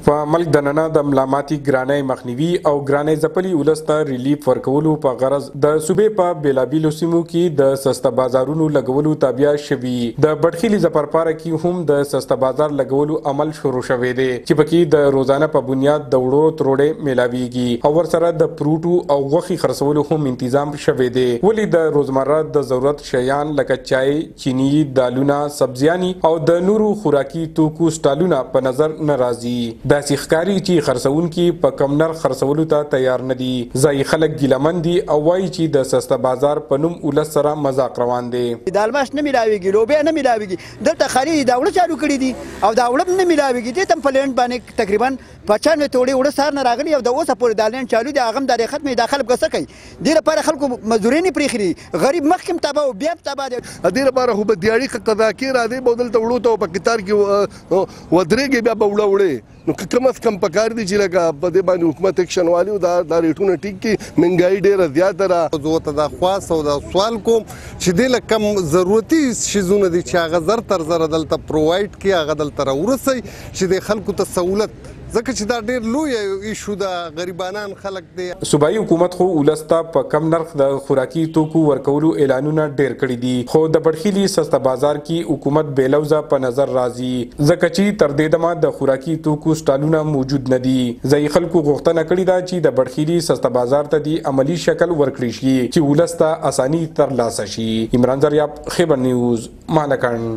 په ملک دننه د ملامتي ګرانۍ مخنیوي او ګرانۍ ځپلي ولس ته ریلیف ورکولو په غرض د صوبې په بیلابیلو سیمو کې د سسته بازارونو لګولو تابع شوي. د بټخیلي ظفرپاره کې هم د سسته بازار لګولو عمل شروع شوی دی چې پکې د روزانه په بنیاد د وړو تروړې میلاویږي او ورسره د پروټو او غوښې خرڅولو هم تنظیم شوی دی. ولې د روزمره د ضرورت شیان لکه چای، چینی، دالونه، سبزیاني او د نورو خوراکي توکو سټالونه په نظر نه راځي. داسې ښکاري چې خرڅونکي په کم نرخ خرڅولو ته تیار نه دي. ځایي خلک ګیلمن دي او وایي چې د سسته بازار په نوم ولس سره مذاق روان دی. د الماس نه میلاویږي، لوبیا نه میلاویږي، دلته خالي دا وړه چالو کړي دي او دا وړه نه میلاویږي. دې تم په لینډ باندې تقریبا 95 توړي وړه سار نه راغلي او د اوسه پورې د لینډ چالو دي، هغه هم د ختمې د خلک څه کوي. دې لپاره خلکو مزدوري نه پرېښي، غریب مخکې تباه او بیا تباه دی. دې لپاره خو به دیاړي قضا کې را دی به دلته وړو ته په قطار کې ودرېږي بیا به وړه نو کم از کم پکار دي چې لکه په دې باندې حکومت اکشن والي او دا ریټونه ټیک کړي. مهنګاي ډېره زیاته ده. زه ورته دا خواست او دا سوال کوم چې دې له کم ضرورتي شیزونه دي چې هغه زر تر زره دلته پرووایډ کړي، هغه دلته راورسوي چې د خلکو ته سهولت، ځکه چې دا ډېر لوی ایشو ده. غریبانان خلک دی. صوبایي حکومت خو ولس ته په کم نرخ د خوراکي توکو ورکولو اعلانونه ډېر کړي دي، خو د بټخیلي سسته بازار کې حکومت بېلوزه په نظر راځي ځکه چې تر دې دمه د خوراکي توکو سټالونه موجود نه دي. ځایي خلکو غوښتنه کړې ده چې د بټخیلي سسته بازار ته د عملي شکل ورکړي شي چې ولس ته اساني ترلاسه شي. عمران زریاب، خیبر نیوز، مالکان.